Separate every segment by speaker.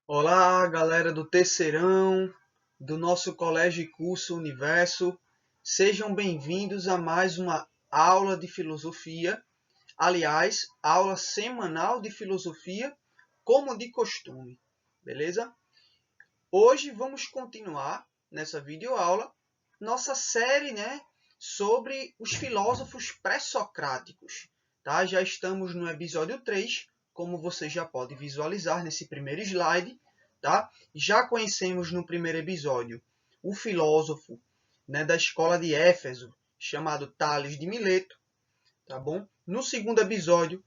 Speaker 1: Olá, galera do terceirão, do nosso colégio e curso Universo. Sejam bem-vindos a mais uma aula de filosofia. Aliás, aula semanal de filosofia, como de costume. Beleza? Hoje vamos continuar nessa videoaula nossa série, sobre os filósofos pré-socráticos. Tá? Já estamos no episódio 3, como você já pode visualizar nesse primeiro slide. Tá? Já conhecemos no primeiro episódio o filósofo, da escola de Éfeso, chamado Tales de Mileto. Tá bom? No segundo episódio,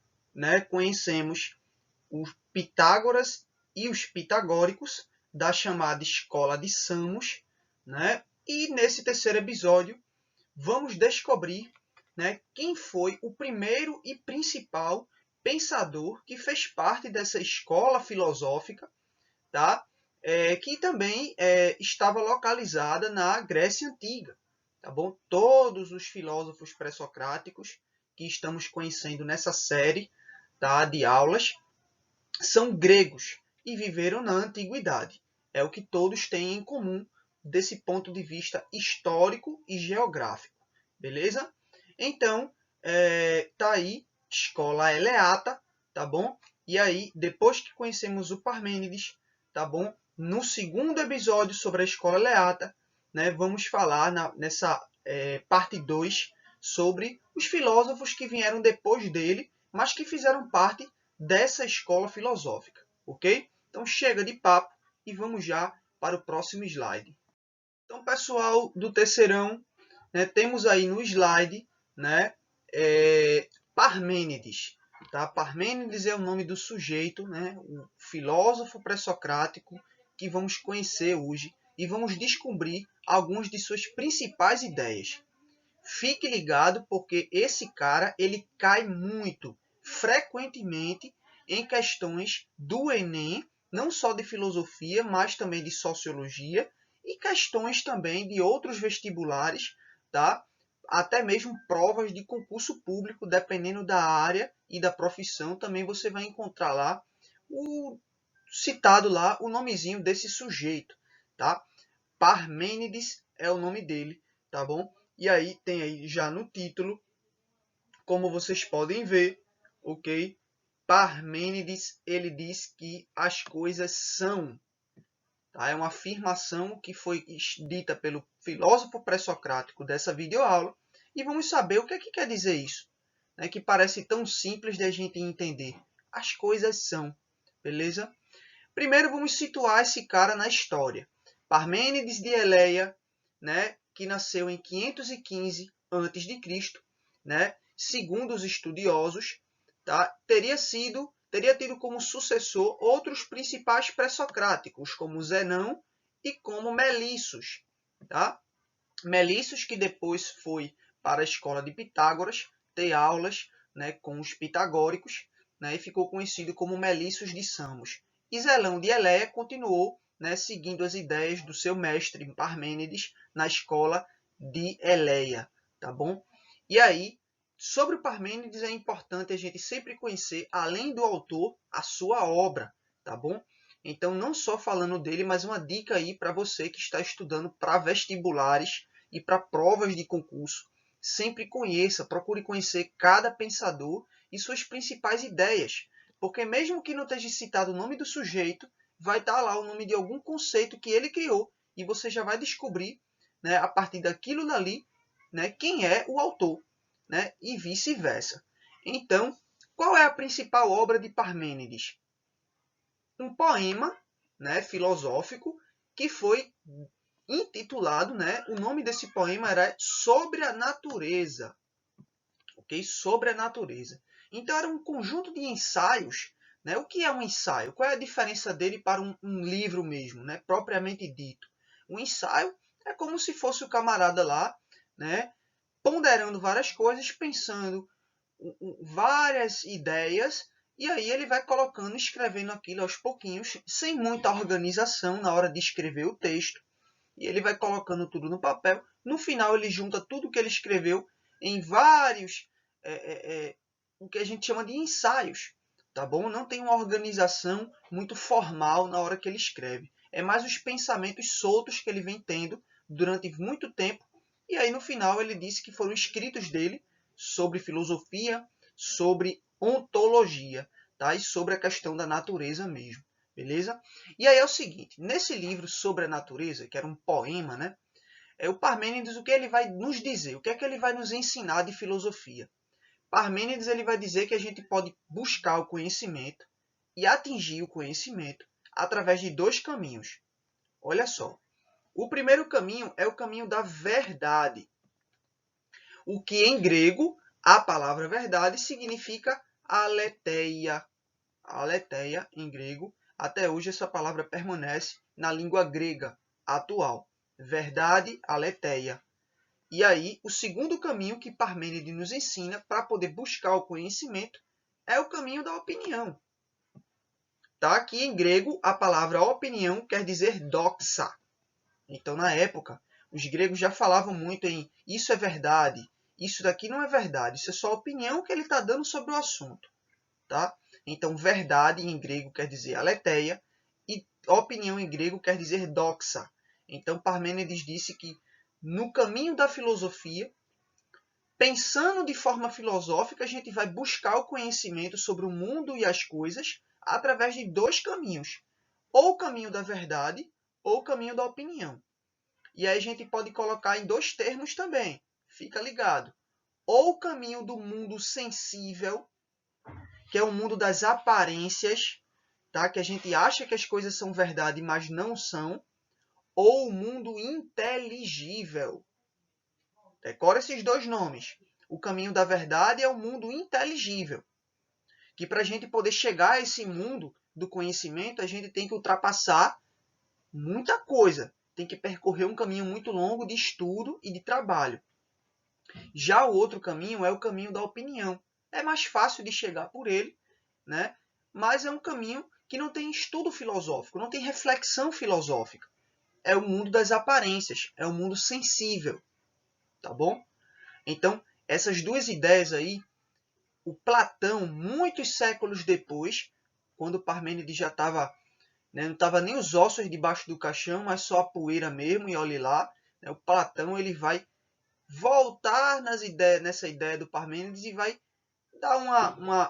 Speaker 1: conhecemos os Pitágoras e os pitagóricos da chamada escola de Samos, E nesse terceiro episódio vamos descobrir, quem foi o primeiro e principal pensador que fez parte dessa escola filosófica, tá? Que também estava localizada na Grécia Antiga, tá bom? Todos os filósofos pré-socráticos que estamos conhecendo nessa série, tá, de aulas são gregos e viveram na antiguidade. É o que todos têm em comum desse ponto de vista histórico e geográfico. Beleza? Então, tá aí, escola eleata, tá bom? E aí, depois que conhecemos o Parmênides, tá bom? No segundo episódio sobre a escola eleata, vamos falar nessa parte 2 sobre os filósofos que vieram depois dele, mas que fizeram parte dessa escola filosófica, ok? Então chega de papo e vamos já para o próximo slide. Então, pessoal do terceirão, temos aí no slide, Parmênides. Tá? Parmênides é o nome do sujeito, o filósofo pré-socrático que vamos conhecer hoje e vamos descobrir algumas de suas principais ideias. Fique ligado porque esse cara ele cai muito, frequentemente, em questões do Enem, não só de filosofia, mas também de sociologia e questões também de outros vestibulares, tá? Até mesmo provas de concurso público, dependendo da área e da profissão, também você vai encontrar lá o citado lá o nomezinho desse sujeito, tá? Parmênides é o nome dele, tá bom? E aí tem aí já no título, como vocês podem ver, ok? Parmênides, ele diz que as coisas são. Tá? É uma afirmação que foi dita pelo filósofo pré-socrático dessa videoaula. E vamos saber o que é que quer dizer isso. Que parece tão simples de a gente entender. As coisas são, beleza? Primeiro vamos situar esse cara na história. Parmênides de Eleia, que nasceu em 515 a.C., segundo os estudiosos, tá, teria tido como sucessor outros principais pré-socráticos, como Zenão e como Melissos. Tá? Melissos, que depois foi para a escola de Pitágoras, ter aulas, com os pitagóricos, e ficou conhecido como Melissos de Samos. E Zelão de Eleia continuou, seguindo as ideias do seu mestre Parmênides na escola de Eleia, tá bom? E aí, sobre o Parmênides é importante a gente sempre conhecer, além do autor, a sua obra, tá bom? Então, não só falando dele, mas uma dica aí para você que está estudando para vestibulares e para provas de concurso. Sempre conheça, procure conhecer cada pensador e suas principais ideias, porque mesmo que não esteja citado o nome do sujeito, vai estar lá o nome de algum conceito que ele criou e você já vai descobrir, a partir daquilo dali, quem é o autor, e vice-versa. Então, qual é a principal obra de Parmênides? Um poema, filosófico que foi intitulado, o nome desse poema era Sobre a Natureza, ok? Sobre a Natureza. Então era um conjunto de ensaios. O que é um ensaio? Qual é a diferença dele para um livro mesmo, propriamente dito? Um ensaio é como se fosse o camarada lá, ponderando várias coisas, pensando várias ideias, e aí ele vai colocando, escrevendo aquilo aos pouquinhos, sem muita organização na hora de escrever o texto, e ele vai colocando tudo no papel. No final ele junta tudo que ele escreveu em vários, o que a gente chama de ensaios, tá bom? Não tem uma organização muito formal na hora que ele escreve. É mais os pensamentos soltos que ele vem tendo durante muito tempo. E aí, no final, ele disse que foram escritos dele sobre filosofia, sobre ontologia, tá? E sobre a questão da natureza mesmo, beleza? E aí é o seguinte, nesse livro sobre a natureza, que era um poema, né? O Parmênides, o que ele vai nos dizer? O que é que ele vai nos ensinar de filosofia? Parmênides ele vai dizer que a gente pode buscar o conhecimento e atingir o conhecimento através de dois caminhos. Olha só. O primeiro caminho é o caminho da verdade. O que em grego, a palavra verdade significa aletheia. Aletheia, em grego, até hoje essa palavra permanece na língua grega atual. Verdade, aletheia. E aí, o segundo caminho que Parmênides nos ensina para poder buscar o conhecimento é o caminho da opinião. Tá? Aqui em grego, a palavra opinião quer dizer doxa. Então, na época, os gregos já falavam muito em isso é verdade, isso daqui não é verdade, isso é só a opinião que ele está dando sobre o assunto. Tá? Então, verdade em grego quer dizer aletheia e opinião em grego quer dizer doxa. Então, Parmênides disse que no caminho da filosofia, pensando de forma filosófica, a gente vai buscar o conhecimento sobre o mundo e as coisas através de dois caminhos. Ou o caminho da verdade, ou o caminho da opinião. E aí a gente pode colocar em dois termos também. Fica ligado. Ou o caminho do mundo sensível, que é o mundo das aparências, tá? Que a gente acha que as coisas são verdade, mas não são. Ou o mundo inteligível. Decora esses dois nomes. O caminho da verdade é o mundo inteligível. Que para a gente poder chegar a esse mundo do conhecimento, a gente tem que ultrapassar muita coisa. Tem que percorrer um caminho muito longo de estudo e de trabalho. Já o outro caminho é o caminho da opinião. É mais fácil de chegar por ele, né? Mas é um caminho que não tem estudo filosófico, não tem reflexão filosófica. É o mundo das aparências, é o mundo sensível. Tá bom? Então, essas duas ideias aí, o Platão, muitos séculos depois, quando Parmênides já estava, né, não estava nem os ossos debaixo do caixão, mas só a poeira mesmo, e olhe lá, né, o Platão ele vai voltar nessa ideia do Parmênides e vai dar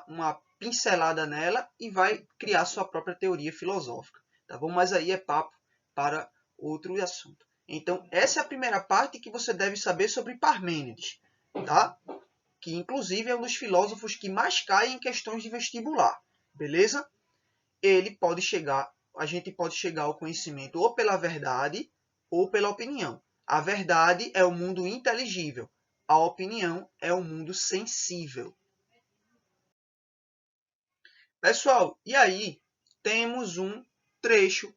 Speaker 1: uma pincelada nela e vai criar sua própria teoria filosófica. Tá bom? Mas aí é papo para outro assunto. Então, essa é a primeira parte que você deve saber sobre Parmênides, tá? Que inclusive é um dos filósofos que mais cai em questões de vestibular, beleza? A gente pode chegar ao conhecimento ou pela verdade ou pela opinião. A verdade é o mundo inteligível, a opinião é o mundo sensível. Pessoal, e aí temos um trecho,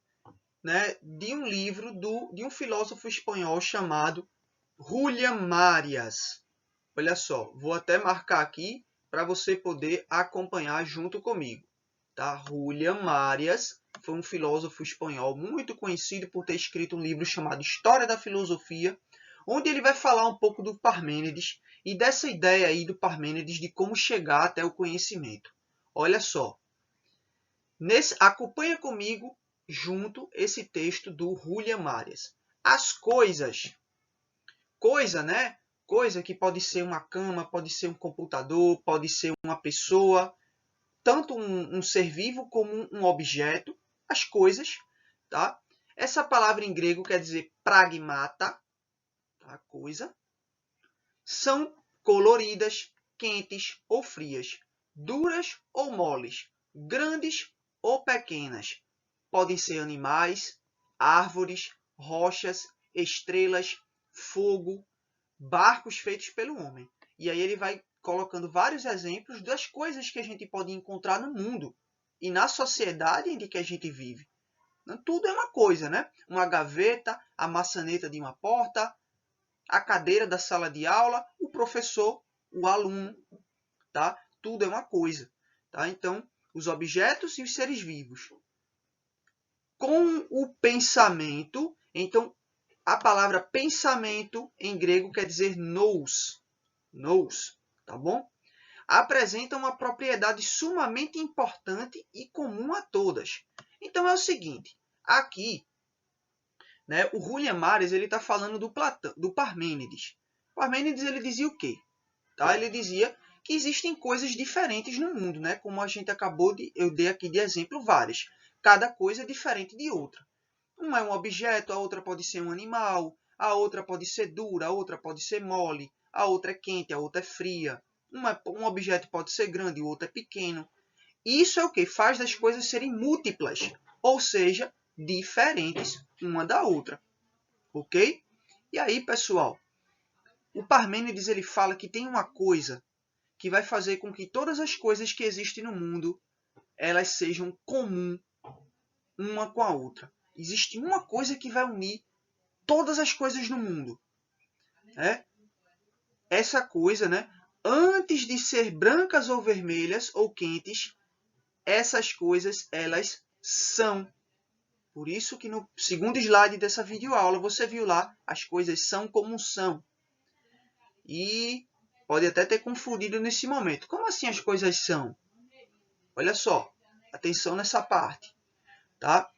Speaker 1: né, de um livro de um filósofo espanhol chamado Julián Marías. Olha só, vou até marcar aqui para você poder acompanhar junto comigo. Tá? Julián Marías foi um filósofo espanhol muito conhecido por ter escrito um livro chamado História da Filosofia, onde ele vai falar um pouco do Parmênides e dessa ideia aí do Parmênides de como chegar até o conhecimento. Olha só, acompanha comigo junto esse texto do Julián Marías. As coisas, coisa, né? Coisa que pode ser uma cama, pode ser um computador, pode ser uma pessoa, tanto um ser vivo como um objeto, as coisas, tá? Essa palavra em grego quer dizer pragmata, tá? Coisa. São coloridas, quentes ou frias, duras ou moles, grandes ou pequenas. Podem ser animais, árvores, rochas, estrelas, fogo, barcos feitos pelo homem. E aí ele vai colocando vários exemplos das coisas que a gente pode encontrar no mundo e na sociedade em que a gente vive. Tudo é uma coisa, né? Uma gaveta, a maçaneta de uma porta, a cadeira da sala de aula, o professor, o aluno, tá? Tudo é uma coisa, tá? Então, os objetos e os seres vivos. Com o pensamento, então, a palavra pensamento em grego quer dizer nous, tá bom? apresentam uma propriedade sumamente importante e comum a todas. Então é o seguinte, aqui, né, o Julián Mares está falando do Parmênides. Parmênides ele dizia o quê? Tá? Ele dizia que existem coisas diferentes no mundo, né? Como a gente acabou de... Eu dei aqui de exemplo várias. Cada coisa é diferente de outra. Uma é um objeto, a outra pode ser um animal, a outra pode ser dura, a outra pode ser mole, a outra é quente, a outra é fria. Um objeto pode ser grande, o outro é pequeno. Isso é o que faz das coisas serem múltiplas, ou seja, diferentes uma da outra. Ok? E aí, pessoal, o Parmênides ele fala que tem uma coisa que vai fazer com que todas as coisas que existem no mundo elas sejam comuns uma com a outra. Existe uma coisa que vai unir todas as coisas no mundo. Né? Essa coisa, né? Antes de ser brancas ou vermelhas ou quentes, essas coisas elas são. Por isso que no segundo slide dessa videoaula você viu lá, as coisas são como são. E pode até ter confundido nesse momento. Como assim as coisas são? Olha só, atenção nessa parte. Tá?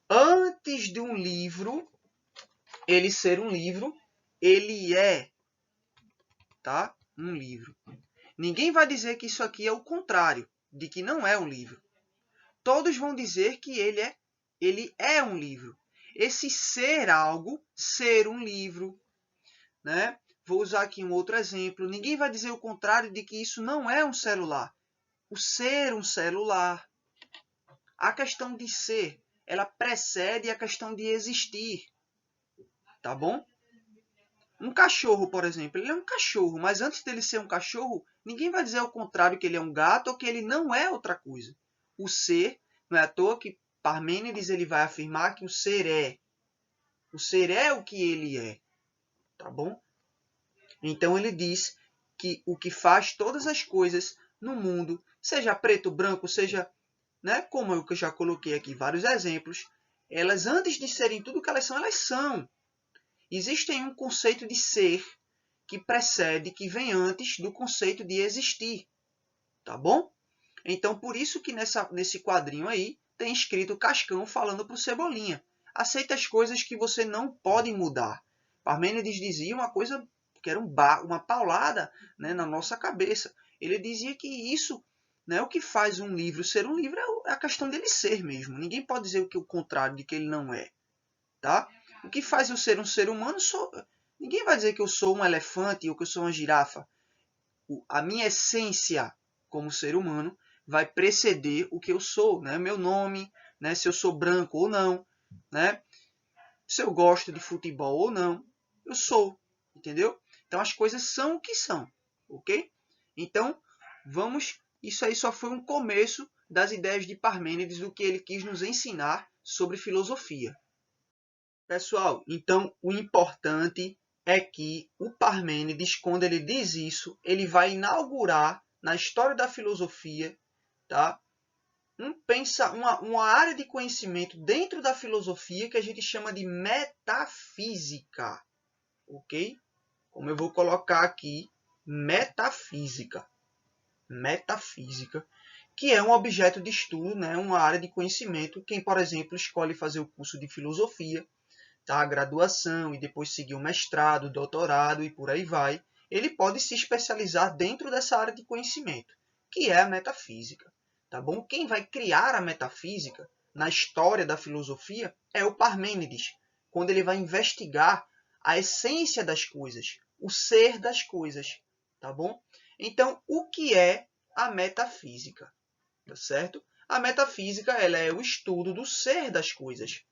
Speaker 1: Antes de um livro, ele ser um livro, ele é, tá? Um livro. Ninguém vai dizer que isso aqui é o contrário, de que não é um livro. Todos vão dizer que ele é um livro. Esse ser algo, ser um livro, né? Vou usar aqui um outro exemplo. Ninguém vai dizer o contrário de que isso não é um celular. O ser um celular. A questão de ser, ela precede a questão de existir. Tá bom? Um cachorro, por exemplo, ele é um cachorro, mas antes dele ser um cachorro, ninguém vai dizer ao contrário que ele é um gato ou que ele não é outra coisa. O ser, não é à toa que Parmênides ele vai afirmar que o ser é. O ser é o que ele é. Tá bom? Então ele diz que o que faz todas as coisas no mundo, seja preto, branco, seja, né, como eu já coloquei aqui vários exemplos, elas antes de serem tudo o que elas são, elas são. Existe um conceito de ser que precede, que vem antes do conceito de existir. Tá bom? Então, por isso que nesse quadrinho aí tem escrito Cascão falando para o Cebolinha. Aceita as coisas que você não pode mudar. Parmênides dizia uma coisa que era uma paulada, né, na nossa cabeça. Ele dizia que isso, né, o que faz um livro ser um livro é a questão dele ser mesmo. Ninguém pode dizer o contrário de que ele não é. Tá? O que faz eu ser um ser humano? Ninguém vai dizer que eu sou um elefante ou que eu sou uma girafa. A minha essência como ser humano vai preceder o que eu sou, né? Meu nome, né? Se eu sou branco ou não, né? Se eu gosto de futebol ou não, eu sou, entendeu? Então as coisas são o que são, ok? Então isso aí só foi um começo das ideias de Parmênides, do que ele quis nos ensinar sobre filosofia. Pessoal, então o importante é que o Parmênides, quando ele diz isso, ele vai inaugurar na história da filosofia, tá? Uma área de conhecimento dentro da filosofia que a gente chama de metafísica, ok? Como eu vou colocar aqui, metafísica. Metafísica, que é um objeto de estudo, né? Uma área de conhecimento. Quem, por exemplo, escolhe fazer o curso de filosofia, tá? A graduação e depois seguir o mestrado, o doutorado e por aí vai, ele pode se especializar dentro dessa área de conhecimento, que é a metafísica. Tá bom? Quem vai criar a metafísica na história da filosofia é o Parmênides, quando ele vai investigar a essência das coisas, o ser das coisas. Tá bom? Então, o que é a metafísica? Tá certo? A metafísica ela é o estudo do ser das coisas.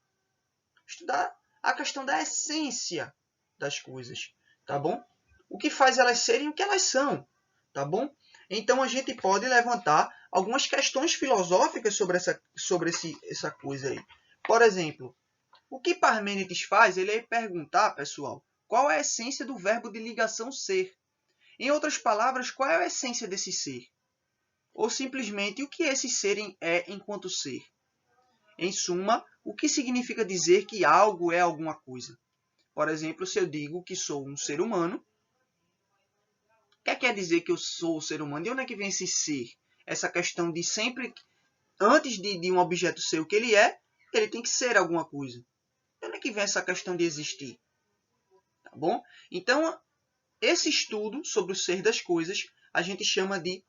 Speaker 1: Estudar a questão da essência das coisas, tá bom? O que faz elas serem o que elas são, tá bom? Então a gente pode levantar algumas questões filosóficas sobre essa coisa aí. Por exemplo, o que Parmênides faz? Ele é perguntar, pessoal, qual é a essência do verbo de ligação ser? Em outras palavras, qual é a essência desse ser? Ou simplesmente o que esse ser é enquanto ser? Em suma, o que significa dizer que algo é alguma coisa? Por exemplo, se eu digo que sou um ser humano, O que quer dizer que eu sou o ser humano? De onde é que vem esse ser? Essa questão de sempre, antes de um objeto ser o que ele tem que ser alguma coisa. De onde é que vem essa questão de existir? Tá bom? Então, esse estudo sobre o ser das coisas, a gente chama de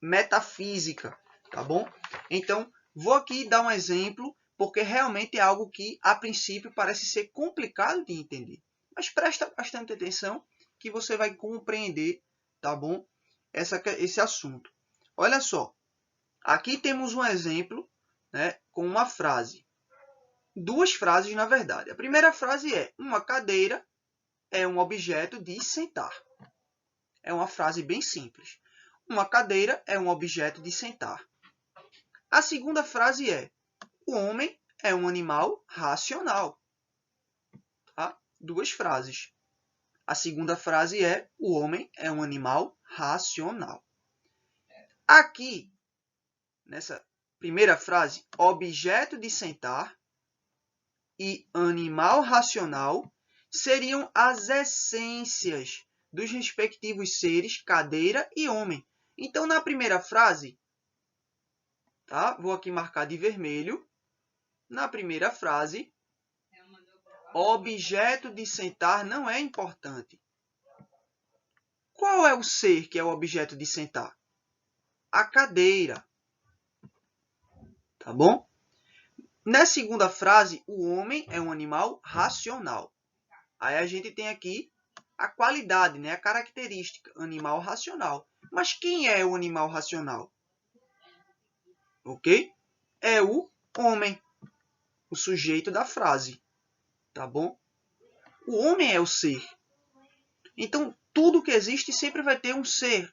Speaker 1: metafísica, tá bom? Então, vou aqui dar um exemplo, porque realmente é algo que, a princípio, parece ser complicado de entender. Mas presta bastante atenção que você vai compreender, tá bom? Esse assunto. Olha só, aqui temos um exemplo, né, com uma frase. Duas frases, na verdade. A primeira frase é: uma cadeira é um objeto de sentar. É uma frase bem simples. Uma cadeira é um objeto de sentar. A segunda frase é: o homem é um animal racional. Tá? Duas frases. A segunda frase é: o homem é um animal racional. Aqui, nessa primeira frase, objeto de sentar e animal racional seriam as essências dos respectivos seres cadeira e homem. Então, na primeira frase, tá? Vou aqui marcar de vermelho. Na primeira frase, objeto de sentar não é importante. Qual é o ser que é o objeto de sentar? A cadeira. Tá bom? Na segunda frase, o homem é um animal racional. Aí a gente tem aqui a qualidade, né? A característica, animal racional. Mas quem é o animal racional? Ok? É o homem, o sujeito da frase. Tá bom? O homem é o ser. Então, tudo que existe sempre vai ter um ser.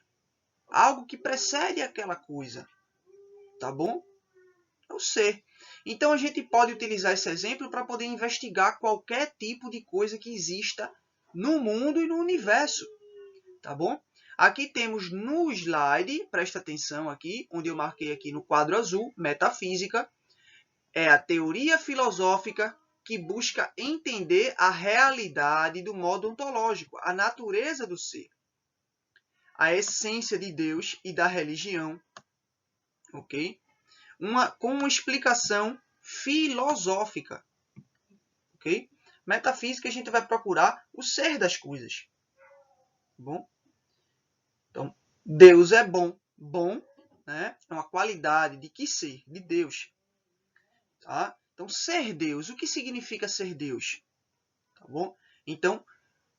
Speaker 1: Algo que precede aquela coisa. Tá bom? É o ser. Então, a gente pode utilizar esse exemplo para poder investigar qualquer tipo de coisa que exista no mundo e no universo. Tá bom? Aqui temos no slide, presta atenção aqui, onde eu marquei aqui no quadro azul, metafísica, é a teoria filosófica que busca entender a realidade do modo ontológico, a natureza do ser, a essência de Deus e da religião, ok? Com uma explicação filosófica, ok? Metafísica, a gente vai procurar o ser das coisas, bom? Então, Deus é bom. Bom, né, é uma qualidade de que ser? De Deus. Tá? Então, ser Deus. O que significa ser Deus? Tá bom? Então,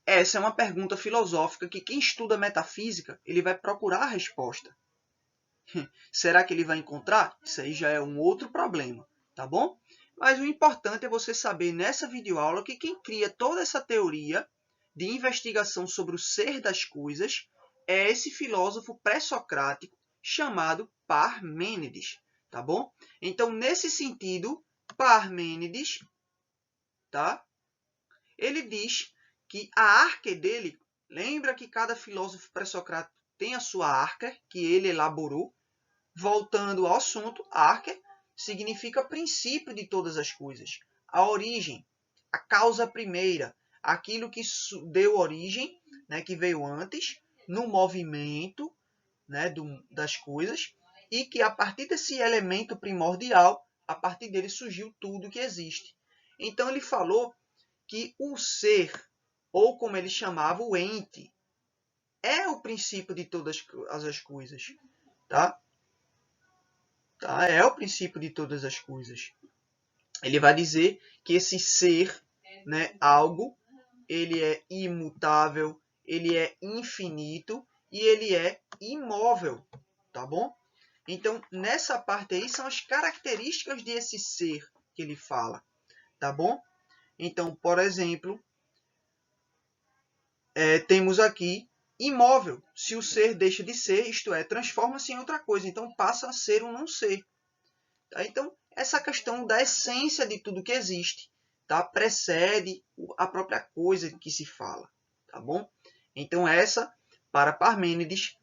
Speaker 1: essa é uma pergunta filosófica que quem estuda metafísica, ele vai procurar a resposta. Será que ele vai encontrar? Isso aí já é um outro problema, tá bom? Mas o importante é você saber nessa videoaula que quem cria toda essa teoria de investigação sobre o ser das coisas é esse filósofo pré-socrático chamado Parmênides, tá bom? Então, nesse sentido, Parmênides, tá? Ele diz que a arca dele, lembra que cada filósofo pré-socrático tem a sua arca que ele elaborou. Voltando ao assunto, arca significa princípio de todas as coisas, a origem, a causa primeira, aquilo que deu origem, né, que veio antes, no movimento, né, das coisas, e que a partir desse elemento primordial, a partir dele surgiu tudo que existe. Então ele falou que o ser, ou como ele chamava, o ente, é o princípio de todas as coisas, tá? Tá? É o princípio de todas as coisas. Ele vai dizer que esse ser, né, algo, ele é imutável, ele é infinito e ele é imóvel, tá bom? Então, nessa parte aí são as características desse ser que ele fala, tá bom? Então, por exemplo, temos aqui imóvel. Se o ser deixa de ser, isto é, transforma-se em outra coisa, então passa a ser um não ser. Tá? Então, essa questão da essência de tudo que existe, tá? Precede a própria coisa que se fala, tá bom? Então, para Parmênides,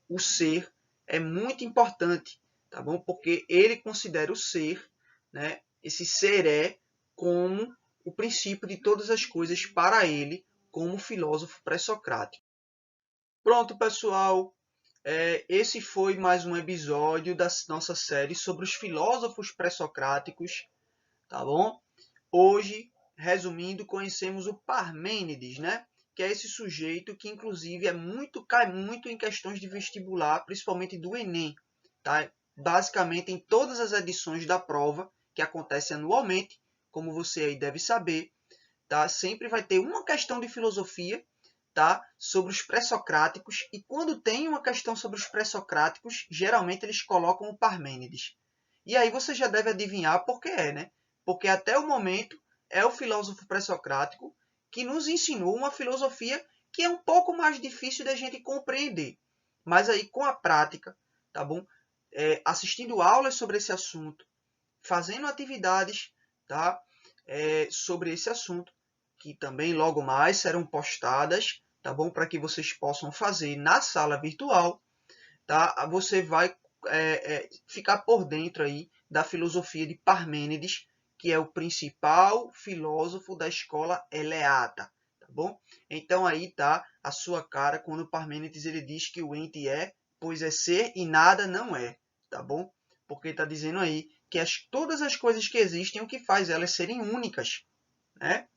Speaker 1: o ser é muito importante, tá bom? Porque ele considera o ser, né? Esse ser como o princípio de todas as coisas para ele, como filósofo pré-socrático. Pronto, pessoal. Esse foi mais um episódio da nossa série sobre os filósofos pré-socráticos, tá bom? Hoje, resumindo, conhecemos o Parmênides, né? Que é esse sujeito que, inclusive, cai muito em questões de vestibular, principalmente do Enem, tá? Basicamente, em todas as edições da prova, que acontece anualmente, como você aí deve saber, tá? Sempre vai ter uma questão de filosofia, tá? Sobre os pré-socráticos, e quando tem uma questão sobre os pré-socráticos, geralmente eles colocam o Parmênides. E aí você já deve adivinhar por que é, né? Porque até o momento é o filósofo pré-socrático que nos ensinou uma filosofia que é um pouco mais difícil da gente compreender. Mas aí com a prática, tá bom? Assistindo aulas sobre esse assunto, fazendo atividades, tá? Sobre esse assunto, que também logo mais serão postadas, tá bom? Para que vocês possam fazer na sala virtual, tá? Você vai ficar por dentro aí da filosofia de Parmênides, que é o principal filósofo da escola eleata, tá bom? Então aí tá a sua cara quando Parmênides ele diz que o ente é, pois é ser e nada não é, tá bom? Porque está dizendo aí que todas as coisas que existem, o que faz elas serem únicas, né?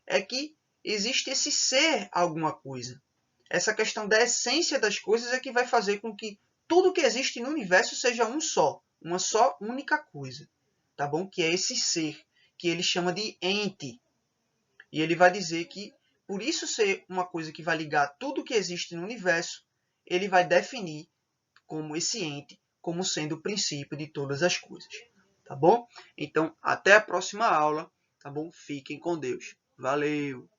Speaker 1: É que existe esse ser alguma coisa. Essa questão da essência das coisas é que vai fazer com que tudo que existe no universo seja um só, uma só única coisa, tá bom? Que é esse ser, que ele chama de ente. E ele vai dizer que, por isso ser uma coisa que vai ligar tudo que existe no universo, ele vai definir como esse ente, como sendo o princípio de todas as coisas, tá bom? Então, até a próxima aula, tá bom? Fiquem com Deus. Valeu!